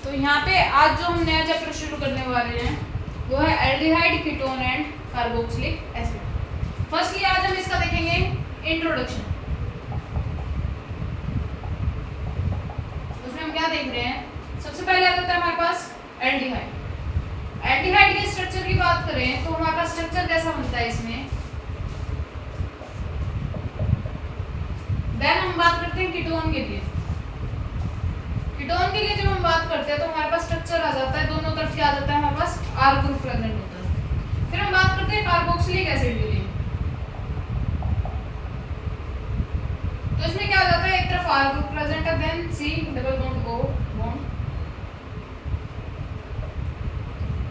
तो यहाँ पे आज जो हम नया चैप्टर शुरू करने वाले हैं वो है aldehyde, ketone and carboxylic acid. Firstly आज हम इसका देखेंगे इंट्रोडक्शन। उसमें हम क्या देख रहे हैं, सबसे पहले आता है हमारे पास एल्डिहाइड। एल्डिहाइड के स्ट्रक्चर की बात करें तो हमारे पास स्ट्रक्चर कैसा बनता है इसमें। देन हम बात करते हैं कीटोन के लिए। कीटोन के लिए जब हम बात करते हैं तो हमारे पास स्ट्रक्चर आ जाता है, दोनों तरफ क्या आ जाता है, हमारे पास R ग्रुप प्रेजेंट होता है। फिर हम बात करते हैं कार्बोक्सिलिक एसिड के लिए। तो इसमें क्या आ जाता है, एक तरफ R ग्रुप प्रेजेंट है, then C double bond O bond,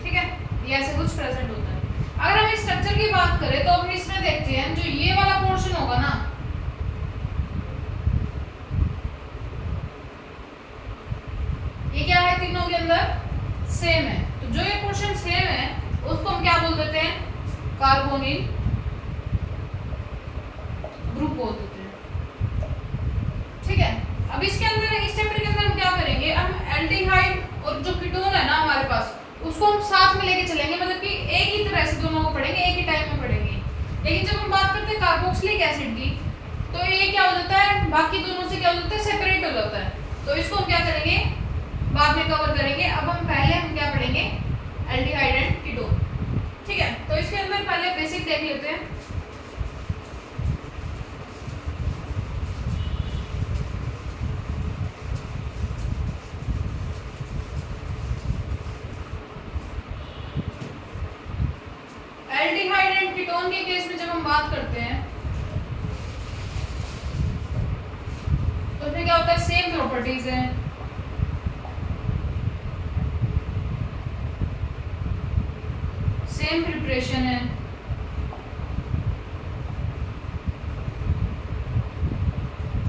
ठीक है, ये ऐसे कुछ प्रेजेंट होता है। अगर हम इस स्ट्रक्चर की बात करें तो हम इसमें देखते हैं जो ये वाला पोर्शन होगा ना, ये क्या है, तीनों के अंदर सेम है। तो जो ये पोर्शन सेम है उसको हम क्या बोल देते हैं, कार्बोनिल ग्रुप बोल देते हैं, ठीक है। अब इसके अंदर इस चैप्टर के अंदर हम क्या करेंगे, हम एल्डिहाइड और जो कीटोन है ना हमारे पास, उसको हम साथ में लेके चलेंगे, मतलब कि एक ही तरह से दोनों को पढ़ेंगे, एक ही टाइम में पढ़ेंगे। लेकिन जब हम बात करते हैं कार्बोक्सिलिक एसिड की तो ये क्या हो जाता है, बाकी दोनों से क्या हो जाता है, सेपरेट हो जाता है। तो इसको हम क्या करेंगे, बाद में कवर करेंगे। अब हम पहले क्या पढ़ेंगे, एल्डिहाइड एंड कीटोन, ठीक है। तो इसके अंदर पहले बेसिक देख लेते हैं। एल्डिहाइड एंड कीटोन के केस में जब हम बात करते हैं तो उसमें क्या होता है, सेम प्रॉपर्टीज है, सेम प्रिपरेशन है,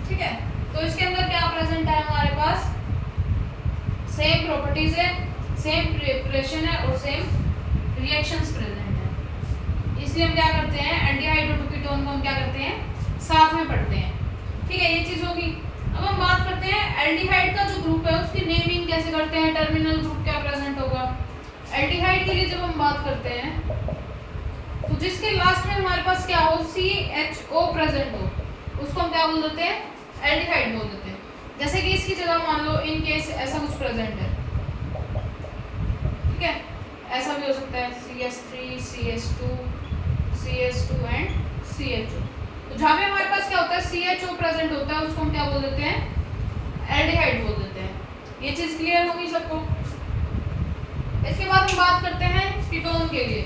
ठीक है। तो इसके अंदर क्या प्रेजेंट है हमारे पास, सेम प्रॉपर्टीज है, सेम प्रिपरेशन है और सेम रिएक्शंस प्रेजेंट है। इसलिए हम क्या करते हैं, एल्डिहाइड और कीटोन को हम क्या करते हैं, साथ में पढ़ते हैं, ठीक है, ये चीज होगी। अब हम बात करते हैं एल्डिहाइड का जो ग्रुप है उसकी नेमिंग कैसे करते हैं, टर्मिनल ग्रुप क्या प्रेजेंट होगा। एल्डिहाइड के लिए जब हम बात करते हैं तो जिसके लास्ट में हमारे पास क्या हो, CHO प्रेजेंट हो, उसको हम क्या बोल देते हैं, एल्डिहाइड बोल देते हैं। जैसे कि इसकी जगह मान लो इन केस ऐसा कुछ प्रेजेंट है, ठीक है, ऐसा भी हो सकता है CH3 CH2 CH2 and CHO। तो जहाँ पे हमारे पास क्या होता है, CHO प्रेजेंट होता है, उसको हम क्या बोल देते हैं, एल्डिहाइड बोल देते हैं। ये चीज क्लियर होगी सबको। इसके बाद हम बात करते हैं कीटोन के लिए।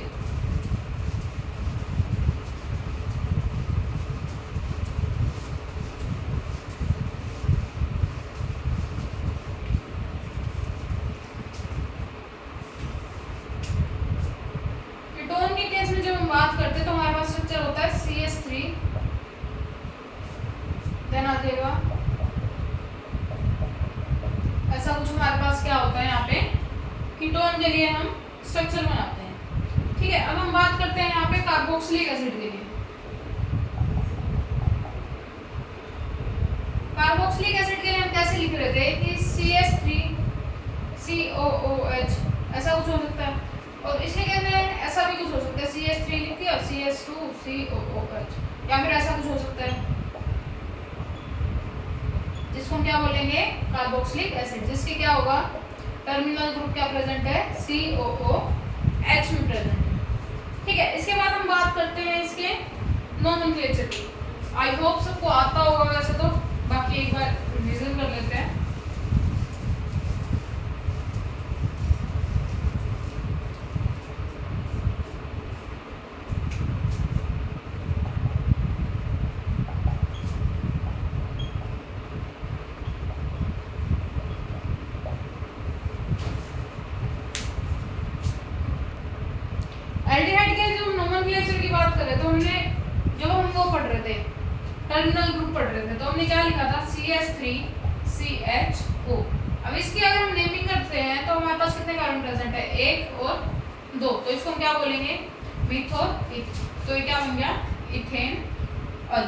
कीटोन के केस में जब हम बात करते हैं तो हमारे पास स्ट्रक्चर होता है CH3, देन आ जाएगा ऐसा कुछ हमारे पास क्या होता है, यहाँ पे कीटोन के लिए हम स्ट्रक्चर बनाते हैं, ठीक है। अब हम बात करते हैं यहाँ पे कार्बोक्सिलिक एसिड के लिए। कार्बोक्सिलिक एसिड के लिए हम कैसे लिख रहे थे कि CH3 COOH ऐसा कुछ हो सकता है, और इसके केस में ऐसा भी कुछ हो सकता है, CH3 लिख दिया CH2 COOH, या फिर ऐसा कुछ हो सकता है जिसको हम क्या बोलेंगे, कार्बोक्सिलिक एसिड, जिसके क्या होगा, टर्मिनल ग्रुप क्या प्रेजेंट है, COOH में प्रेजेंट है, ठीक है। इसके बाद हम बात करते हैं इसके नोमेनक्लेचर की। आई होप सबको आता होगा वैसे तो, बाकी एक बार रिवीजन कर लेते हैं। एल्डिहाइड के जो नोमेनक्लेचर की बात करें तो हमने जब हम वो पढ़ रहे थे, टर्मिनल ग्रुप पढ़ रहे थे, तो हमने क्या लिखा था, CH3 CHO। अब इसकी अगर हम नेमिंग करते हैं तो हमारे पास कितने कार्बन प्रेजेंट है, 1 और 2, तो इसको हम क्या बोलेंगे, मिथ और इथ। तो ये क्या बन गया, इथेनॉल।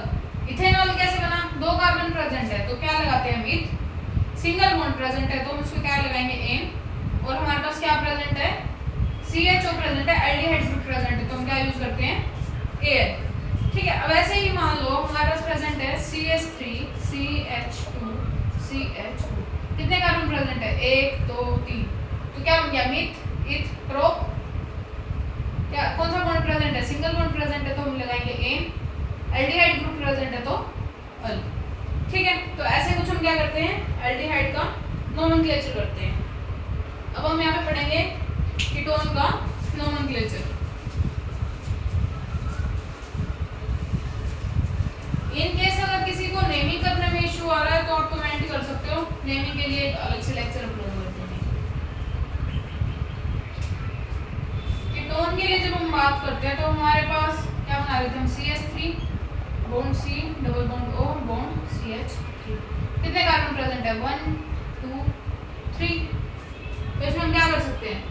इथेनॉल कैसे बना, 2 कार्बन प्रेजेंट है तो क्या लगाते हैं हम, इथ। सिंगल बॉन्ड प्रेजेंट है तो हम इसको क्या लगाएंगे, एन। और हमारे पास क्या प्रेजेंट है, CHO प्रेजेंट है, एल्डिहाइड ग्रुप प्रेजेंट है, तो हम क्या यूज करते हैं, Al। ठीक है, अब ऐसे ही मान लो हमारे पास प्रेजेंट है CH3 CH2 CH2, कितने कार्बन प्रेजेंट है, 1 2 3, तो क्या बन गया, मिथ इथ प्रोप, क्या कौन सा बॉन्ड प्रेजेंट है, सिंगल बॉन्ड प्रेजेंट है तो हम लगाएंगे एन, एल्डिहाइड ग्रुप प्रेजेंट है तो अल। ठीक है, तो ऐसे कुछ हम क्या करते हैं, एल्डिहाइड का नोमेनक्लेचर करते हैं। अब हम यहाँ पे पढ़ेंगे कीटोन का नोमेनक्लेचर। इन केस अगर किसी को नेमिंग करने में इश्यू आ रहा है तो आप कमेंट कर सकते हो, नेमिंग के लिए एक अलग से लेक्चर अपलोड करते हैं। कीटोन के लिए जब हम बात करते हैं तो हमारे पास क्या बना रहे थे हम, CH3 bond C double bond O bond CH3, कितने कार्बन प्रेजेंट है, 1 2 3, तो इसमें हम क्या कर सकते हैं,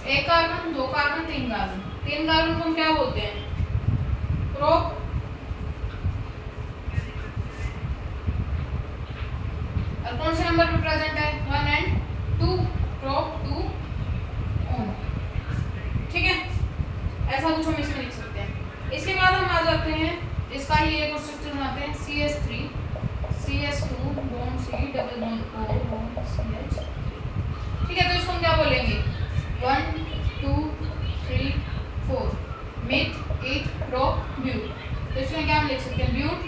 1 कार्बन 2 कार्बन 3 कार्बन, 3 कार्बन को हम क्या बोलते हैं, प्रोप, और कौन से नंबर पे प्रेजेंट है, 1 एंड 2, प्रोप 2 ओन। ठीक है, ऐसा कुछ हम इसमें लिख सकते हैं। इसके बाद हम आ जाते हैं, इसका ही एक और स्ट्रक्चर बनाते हैं, CH3 CH2 bond C double bond O bond CH। ठीक है, तो इसको हम क्या बोलेंगे, 1 2 3 4, मिथ इथ प्रोप ब्यूट, तो इसमें क्या हम लिख सकते हैं, ब्यूट।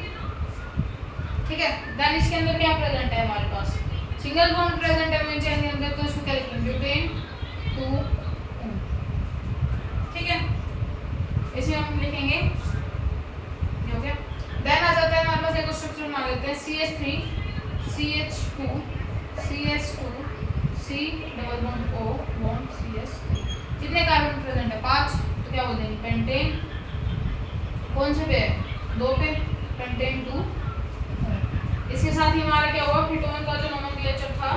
ठीक है, देन इसके अंदर क्या प्रेजेंट है हमारे पास, सिंगल बॉन्ड प्रेजेंट है मेन चेन के अंदर, तो इसमें क्या लिखेंगे, ब्यूटेन 2। ठीक है, इसमें हम लिखेंगे, हो गया। देन आ जाता है हमारे पास एक स्ट्रक्चर बना लेते हैं, CH3 CH2 CH2 C double bond O bond CH, कितने कार्बन प्रेजेंट है, 5, तो क्या बोल देंगे, पेंटेन, कौन से पे है, 2 पे, पेंटेन 2। इसके साथ ही हमारा क्या हुआ, कीटोन का जो नोमेनक्लेचर था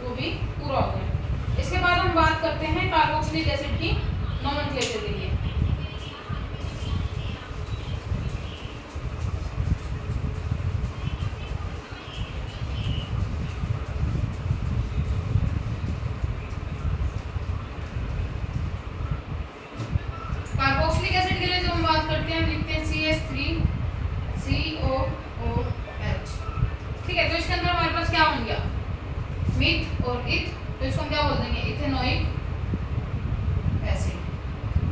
वो भी पूरा हो गया। इसके बाद हम बात करते हैं कार्बोक्सिलिक एसिड की नोमेनक्लेचर के लिए। कार्बोक्सिलिक एसिड के लिए जो हम बात करते हैं, हम लिखते हैं CH3 COOH। ठीक है, तो इसके अंदर हमारे पास क्या बन गया, मिथ और इथ, तो इसको हम क्या बोल देंगे, इथेनोइक एसिड,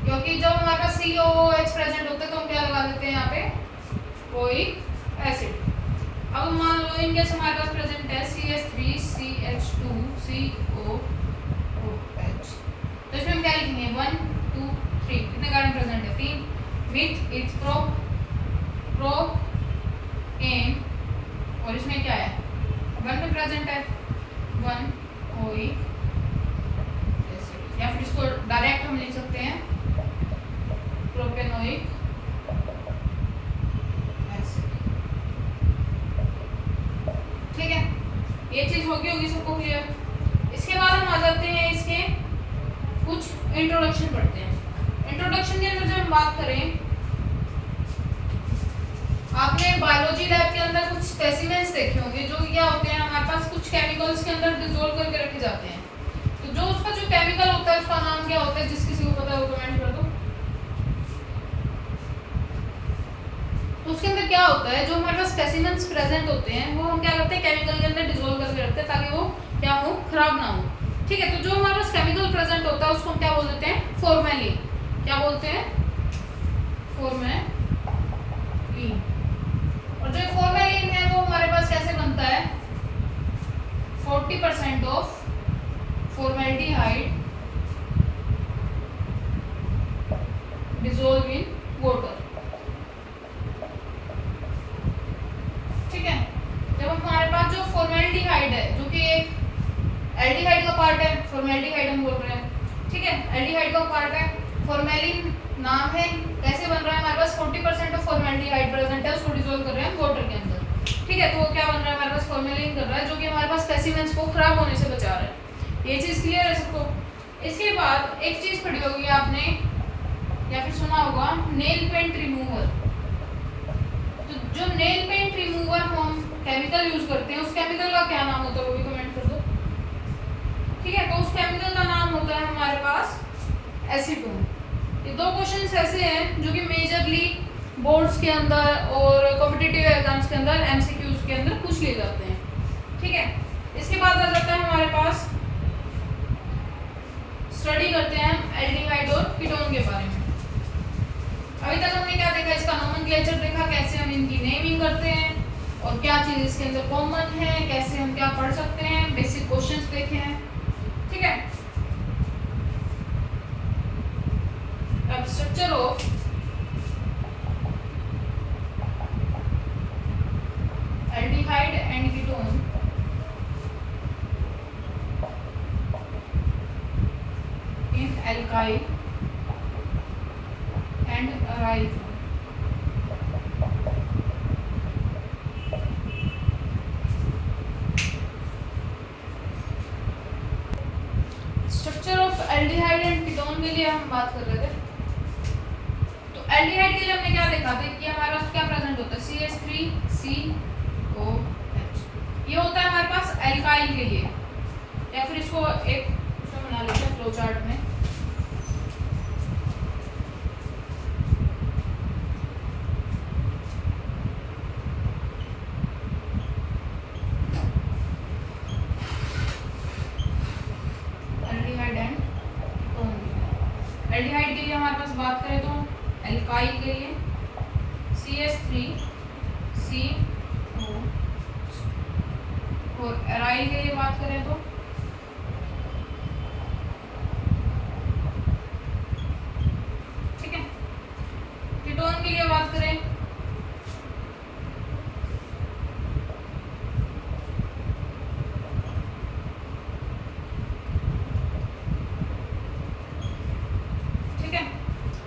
क्योंकि जब हमारे पास COOH प्रेजेंट होता है तो हम क्या लगा देते हैं यहाँ पे, कोइक एसिड। अब मान लो इनके हमारे पास प्रेजेंट है CH3 CH2 COOH, तो इसमें हम क्या लिखेंगे, 1 2 3, कितने कार्बन प्रेजेंट है, 3, मिथ इथ प्रोप प्रोप एन, और इसमें क्या है, 1 पे प्रेजेंट है, 1 ओइक एसिड, या फिर इसको डायरेक्ट हम लिख सकते हैं, प्रोपेनोइक एसिड। ठीक है, ये चीज होगी सबको क्लियर। इसके बाद हम आ जाते हैं, इसके कुछ इंट्रोडक्शन पढ़ते हैं। इंट्रोडक्शन के अंदर जब हम बात करें, आपने बायोलॉजी लैब के अंदर कुछ स्पेसिमेंस देखे होंगे, जो क्या होते हैं, हमारे पास कुछ केमिकल्स के अंदर डिसॉल्व करके रखे जाते हैं, तो जो उसका जो केमिकल होता है उसका नाम क्या होता है, जिस किसी को पता है वो कमेंट कर दो। तो उसके अंदर क्या होता है, जो हमारे पास स्पेसिमेंस प्रेजेंट होते हैं वो हम क्या करते हैं, केमिकल के अंदर डिसॉल्व करके रखते हैं ताकि वो क्या हो, खराब ना हो। ठीक है, तो जो हमारे पास केमिकल प्रेजेंट होता है उसको हम क्या बोल देते हैं, फॉर्मेलिन। क्या बोलते हैं, फॉर्मेलिन। और जो फॉर्मेलिन है वो हमारे पास कैसे बनता है, 40% of formaldehyde dissolve in water. ठीक है, जब हमारे पास जो फॉर्मेल्डिहाइड है, जो कि एक एल्डिहाइड का पार्ट है, फॉर्मेल्डिहाइड हम बोल रहे हैं। ठीक है, एल्डिहाइड का पार्ट है, फॉर्मेलिन नाम है, कैसे बन रहा है, हमारे पास 40% ऑफ फॉर्मेल्डिहाइड प्रेजेंट है, उसको डिसॉल्व कर रहे हैं वाटर के अंदर। ठीक है, तो वो क्या बन रहा है, हमारे पास फॉर्मेलिन कर रहा है, जो कि हमारे पास स्पेसिमेंस को खराब होने से बचा रहा है। ये चीज क्लियर है सबको। इसके बाद एक चीज पढ़ी होगी आपने या फिर सुना होगा, नेल पेंट रिमूवर। तो जो नेल पेंट रिमूवर हम केमिकल यूज करते हैं, उस केमिकल का क्या नाम होता है वो भी कमेंट कर दो। ठीक है, तो उस केमिकल का एसीटोन। ये दो क्वेश्चंस ऐसे हैं जो कि मेजरली बोर्ड्स के अंदर और कॉम्पिटिटिव एग्जाम्स के अंदर एमसीक्यूज के अंदर पूछ लिए जाते हैं। ठीक है, इसके बाद आ जाता है हमारे पास, स्टडी करते हैं एल्डिहाइड और कीटोन के बारे में। अभी तक हमने क्या देखा, इसका नोमेनक्लेचर देखा, कैसे हम इनकी नेमिंग करते हैं और क्या चीज इसके अंदर कॉमन है, कैसे हम क्या पढ़ सकते हैं, बेसिक क्वेश्चंस देखे हैं। ठीक है, अब structure of aldehyde and ketone in alkyl and aryl. Structure of aldehyde and ketone के लिए हम बात कर रहे थे। तो एल्डिहाइड के लिए हमने क्या देखा था कि हमारे पास क्या प्रेजेंट होता है, CH3COH। ये होता है हमारे पास एल्काइल के लिए, या फिर इसको एक उसमें बना लेते हैं फ्लो चार्ट में। एल्डिहाइड के लिए हमारे पास बात करें तो एल्काइल के लिए CH3CO, और एराइल के लिए बात करें तो ठीक है। कीटोन के लिए बात करें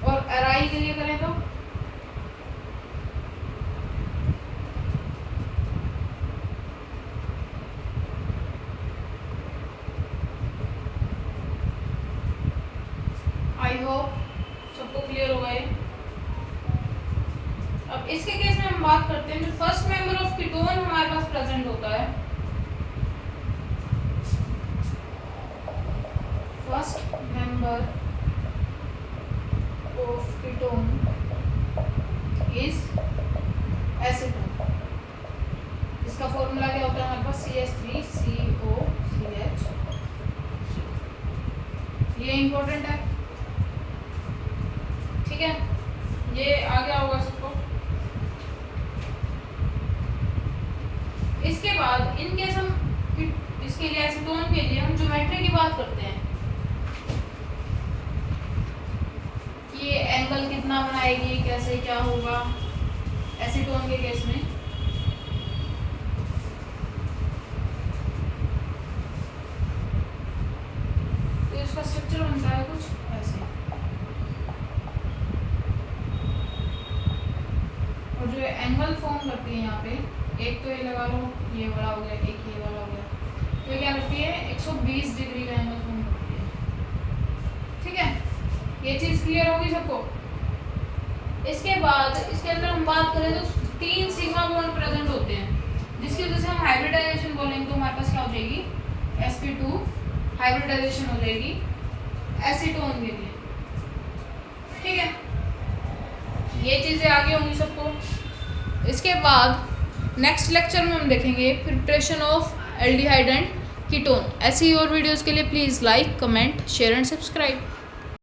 और एराइल के लिए करें तो आई होप सबको क्लियर होगा ये। अब इसके केस में हम बात करते हैं जो फर्स्ट मेंबर ऑफ कीटोन हमारे पास प्रेजेंट होता है, first member of ketone is acetone। इसका फॉर्मूला क्या होता है हमारे पास, CH3COCH। ये इंपॉर्टेंट है, ठीक है, ये आ गया होगा सबको। इसके बाद इन केस हम इसके लिए एसीटोन के लिए हम ज्योमेट्री की बात करते हैं, ये एंगल कितना बनाएगी, कैसे क्या होगा एसीटोन के केस में। तो इसका स्ट्रक्चर बनता है कुछ ऐसे, और जो एंगल फॉर्म करती है यहाँ पे, एक तो ये लगा लो, ये वाला हो गया, एक ये वाला हो गया, तो ये क्या करती है 120 डिग्री का एंगल फॉर्म करती है। ठीक है, ये चीज क्लियर होगी सबको। इसके बाद इसके अंदर हम बात करें तो 3 सिग्मा बॉन्ड प्रेजेंट होते हैं, जिसकी वजह से हम हाइब्रिडाइजेशन बोलेंगे तो हमारे पास क्या हो जाएगी, sp2 हाइब्रिडाइजेशन हो जाएगी एसीटोन के लिए। ठीक है, ये चीजें आगे होंगी सबको। इसके बाद नेक्स्ट लेक्चर में हम देखेंगे preparation of aldehyde and ketone. ऐसी और वीडियोस के लिए please like, comment, share and subscribe.